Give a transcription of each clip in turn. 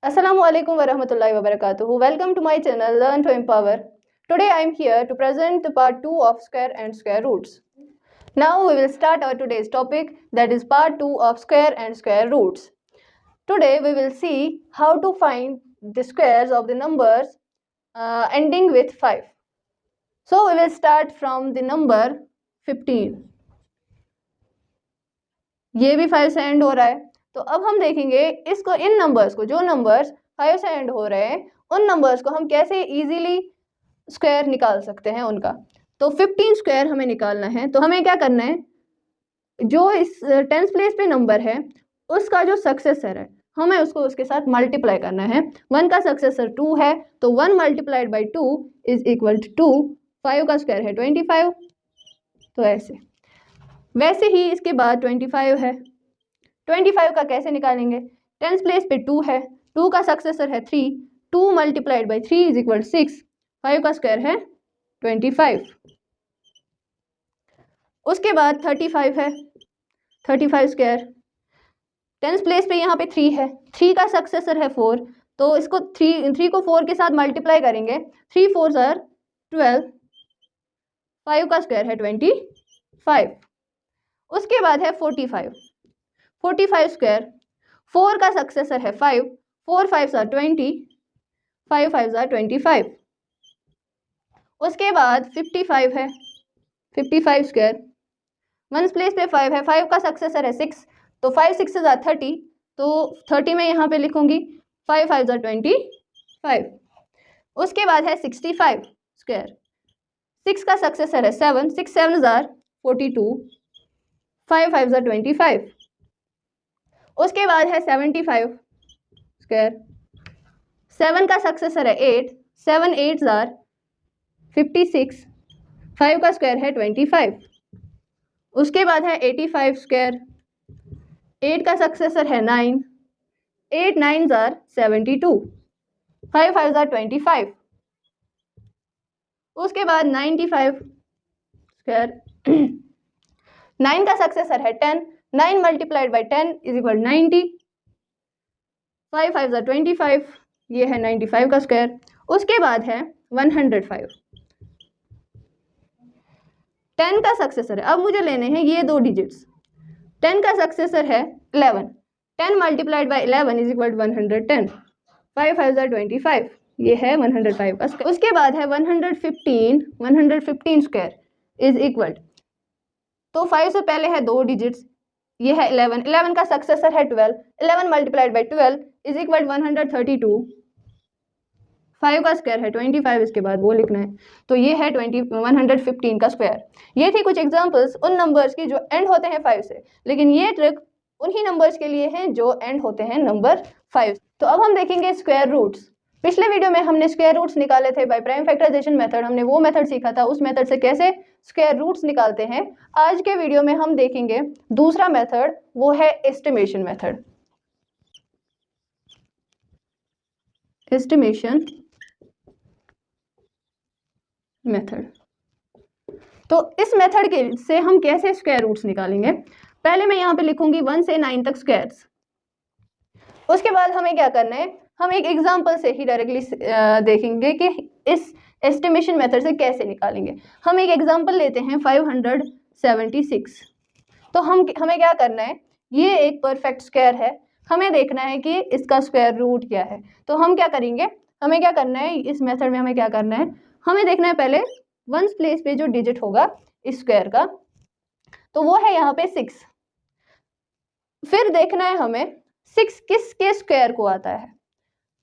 Assalamu alaikum warahmatullahi wabarakatuh. Welcome to my channel Learn to Empower. Today I am here to present the part 2 of square and square roots. Now we will start our today's topic, that is part 2 of square and square roots. Today we will see how to find the squares of the numbers ending with 5. So we will start from the number 15. ये भी 5 से and हो रहा है, तो अब हम देखेंगे इसको, इन नंबर्स को, जो नंबर्स 5 से एंड हो रहे हैं उन नंबर्स को हम कैसे इजीली स्क्वायर निकाल सकते हैं उनका। तो 15 स्क्वायर हमें निकालना है, तो हमें क्या करना है, जो इस 10th प्लेस पे नंबर है उसका जो सक्सेसर है हमें उसको उसके साथ मल्टीप्लाई करना है। 1 का सक्सेसर 2 है, तो 1 multiplied by 2 is equal to 5 का स्क्वायर है 25। तो ऐसे, वैसे ही इसके बाद 25 है। 25 का कैसे निकालेंगे, 10th प्लेस पे 2 है, 2 का सक्सेसर है 3, 2 मल्टीप्लाइड बाई 3 इज इक्वल 6, 5 का स्क्वायर है 25। उसके बाद 35 है, 35 स्क्वायर। 10th प्लेस पे यहाँ पे 3 है, 3 का सक्सेसर है 4, तो इसको 3 को 4 के साथ मल्टीप्लाई करेंगे, 3 4 आर 12, 5 का स्क्वायर है 25। उसके बाद है 45 स्क्वायर। 4 का सक्सेसर है 5, 4 5 आर 20, 5 5 आर 25। उसके बाद 55 है, 55 स्क्वायर। 1 प्लेस पे 5 है, 5 का सक्सेसर है 6, तो 5 6 आर 30, तो 30 में यहाँ पे लिखूंगी 5 5 आर 25। उसके बाद है 65 स्क्वायर। 6 का सक्सेसर है 7, 6 7 आर 42, 5 5 आर 25। उसके बाद है 75 स्क्वायर। 7 का सक्सेसर है 8, 7 8 आर 56, 5 का स्क्वायर है 25। उसके बाद है 85 स्क्वायर। 8 का सक्सेसर है 9, 8 9 आर 72, 5 5 आर 25। उसके बाद 95 स्क्वायर। 9 का सक्सेसर है 10, 9 multiplied by 10 is equal 90, 5 5 are 25, ये है 95 का स्क्वायर। उसके बाद है 105। 10 का सक्सेसर है, अब मुझे लेने हैं ये दो डिजिट्स। 10 का सक्सेसर है 11, 10 multiplied by 11 is equal 110, 5 5 are 25, ये है 105 का स्क्वायर। उसके बाद है 115 स्क्वायर इज इक्वल, तो 5 से पहले है दो डिजिट्स, ये है 11, 11 का सक्सेसर है 12, 11 मल्टीप्लाइड बाई 12 इज इक्वल 132, 5 का स्क्वायर है 25, इसके बाद वो लिखना है, तो ये है 115 का स्क्वायर। ये थी कुछ एग्जांपल्स उन नंबर्स की जो एंड होते हैं 5 से, लेकिन ये ट्रिक उन्हीं नंबर्स के लिए है जो एंड होते हैं नंबर 5। तो अब हम देखेंगे स्क्वायर रूट्स। पिछले वीडियो में हमने स्क्वायर रूट्स निकाले थे बाय प्राइम फैक्टराइजेशन मेथड, हमने वो मेथड सीखा था, उस मेथड से कैसे स्क्वायर रूट्स निकालते हैं। आज के वीडियो में हम देखेंगे दूसरा मेथड, वो है एस्टिमेशन मेथड। Estimation method. तो इस मेथड के से हम कैसे स्क्वायर रूट्स निकालेंगे, पहले मैं यहाँ पे लिखूंगी 1 से 9 तक स्क्वायर्स। उसके बाद हमें क्या करना है, हम एक एग्जांपल से ही डायरेक्टली देखेंगे कि इस एस्टिमेशन मेथड से कैसे निकालेंगे। हम एक एग्जांपल लेते हैं 576। तो हमें क्या करना है, ये एक परफेक्ट स्क्वायर है, हमें देखना है कि इसका स्क्वायर रूट क्या है। तो हम क्या करेंगे, हमें क्या करना है इस मेथड में, हमें क्या करना है, हमें देखना है पहले 1 प्लेस पे जो डिजिट होगा इस स्क्वायर का, तो वो है यहाँ पे 6। फिर देखना है हमें 6 किसके स्क्वायर को आता है,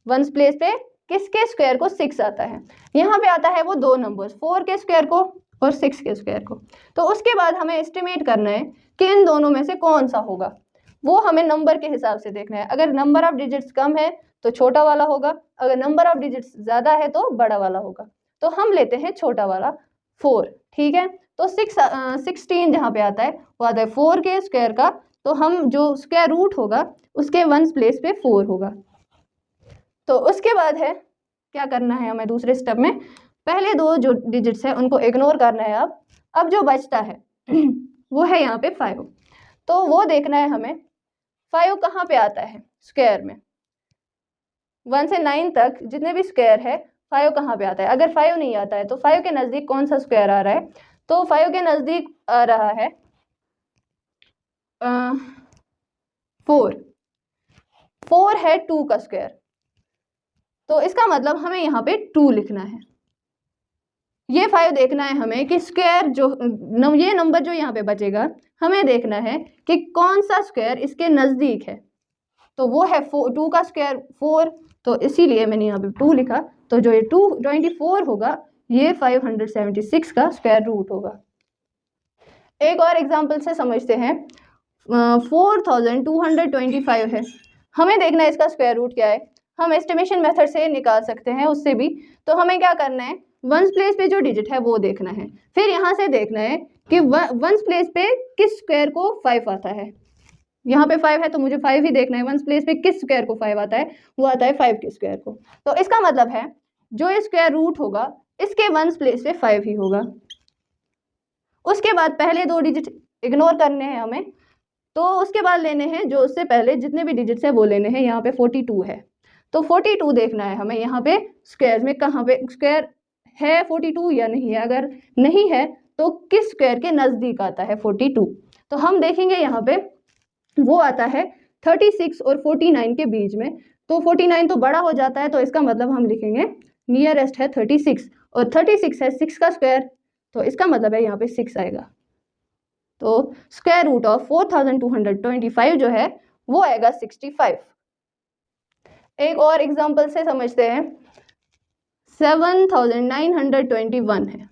1 प्लेस पे किसके स्क्वायर को 6 आता है। यहाँ पे आता है वो दो नंबर्स, 4 के स्क्वायर को और 6 के स्क्वायर को। तो उसके बाद हमें एस्टिमेट करना है कि इन दोनों में से कौन सा होगा, वो हमें नंबर के हिसाब से देखना है। अगर नंबर ऑफ डिजिट्स कम है तो छोटा वाला होगा, अगर नंबर ऑफ डिजिट्स ज़्यादा है तो बड़ा वाला होगा। तो हम लेते हैं छोटा वाला 4, ठीक है। तो 16 जहाँ पे आता है वो आता है 4 के स्क्वायर का, तो हम जो स्क्वायर रूट होगा उसके 1 प्लेस पे 4 होगा। तो उसके बाद है क्या करना है हमें दूसरे स्टेप में, पहले दो जो डिजिट्स है उनको इग्नोर करना है। अब जो बचता है वो है यहाँ पे 5, तो वो देखना है हमें 5 कहाँ पे आता है स्क्वायर में। 1 से 9 तक जितने भी स्क्वायर है 5 कहाँ पे आता है? अगर 5 नहीं आता है तो 5 के नज़दीक कौन सा स्क्वायर आ रहा है? तो 5 के नज़दीक आ रहा है 4। 4 है 2 का स्क्वायर, तो इसका मतलब हमें यहाँ पे 2 लिखना है। ये 5 देखना है हमें कि स्क्वायर जो ये नंबर जो यहाँ पे बचेगा हमें देखना है कि कौन सा स्क्वायर इसके नज़दीक है। तो वो है 2 का स्क्वायर 4, तो इसीलिए मैंने यहाँ पे 2 लिखा। तो जो ये 224 होगा ये 576 का स्क्वायर रूट होगा। एक और एग्जांपल से समझते हैं। 4225 है, हमें देखना है इसका स्क्वायर रूट क्या है। हम एस्टिमेशन मेथड से निकाल सकते हैं उससे भी। तो हमें क्या करना है, वंस प्लेस पे जो डिजिट है वो देखना है, फिर यहाँ से देखना है कि वंस प्लेस पे किस स्क्वायर को 5 आता है। यहाँ पे 5 है तो मुझे 5 ही देखना है। वंस प्लेस पे किस स्क्वायर को 5 आता है? वो आता है 5 के स्क्वायर को। तो इसका मतलब है जो ये स्क्वायर रूट होगा इसके वंस प्लेस पे 5 ही होगा। उसके बाद पहले 2 डिजिट इग्नोर करने हैं हमें, तो उसके बाद लेने हैं जो उससे पहले जितने भी डिजिट्स हैं वो लेने हैं। यहाँ पे 42 है, तो 42 देखना है हमें यहाँ पे स्क्वायर में कहाँ पे स्क्वायर है 42 या नहीं है। अगर नहीं है तो किस स्क्वायर के नज़दीक आता है 42। तो हम देखेंगे यहाँ पे वो आता है 36 और 49 के बीच में। तो 49 तो बड़ा हो जाता है, तो इसका मतलब हम लिखेंगे नियरेस्ट है 36, और 36 है 6 का स्क्वायर, तो इसका मतलब है यहाँ पे 6 आएगा। तो स्क्वायर रूट ऑफ 4225 जो है वो आएगा 65। एक और एग्जांपल से समझते हैं। 7921 है,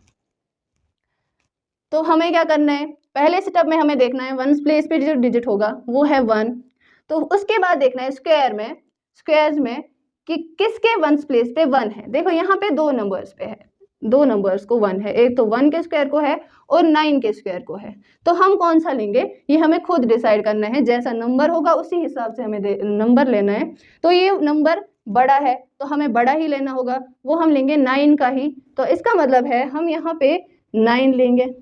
तो हमें क्या करना है, पहले स्टेप में हमें देखना है वंस प्लेस पे जो डिजिट होगा वो है 1। तो उसके बाद देखना है स्क्वायर्स में कि किसके वंस प्लेस पे 1 है। देखो यहाँ पे 2 नंबर्स पे है, 2 नंबर्स को 1 है, एक तो 1 के स्क्वायर को है और 9 के स्क्वायर को है। तो हम कौन सा लेंगे ये हमें खुद डिसाइड करना है। जैसा नंबर होगा उसी हिसाब से हमें नंबर लेना है। तो ये नंबर बड़ा है तो हमें बड़ा ही लेना होगा, वो हम लेंगे 9 का ही। तो इसका मतलब है हम यहाँ पे 9 लेंगे।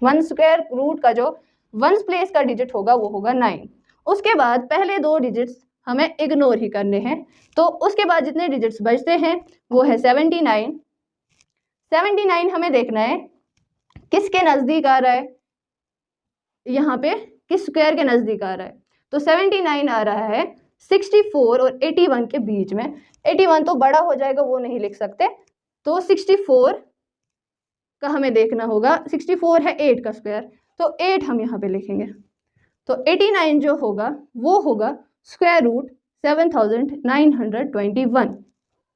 1 स्क्वायर रूट का जो वंस प्लेस का डिजिट होगा वो होगा 9। उसके बाद पहले 2 डिजिट्स हमें इग्नोर ही करने हैं। तो उसके बाद जितने डिजिट्स बचते हैं वो है 79। 79 हमें देखना है किसके नज़दीक आ रहा है, यहाँ पे किस स्क्वायर के नज़दीक आ रहा है। तो 79 आ रहा है 64 और 81 के बीच में। 81 तो बड़ा हो जाएगा, वो नहीं लिख सकते, तो 64 का हमें देखना होगा। 64 है 8 का स्क्वायर, तो 8 हम यहाँ पे लिखेंगे। तो 89 जो होगा वो होगा स्क्वायर रूट 7921।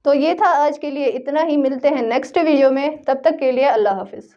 तो ये था आज के लिए इतना ही। मिलते हैं नेक्स्ट वीडियो में, तब तक के लिए अल्लाह हाफिज़।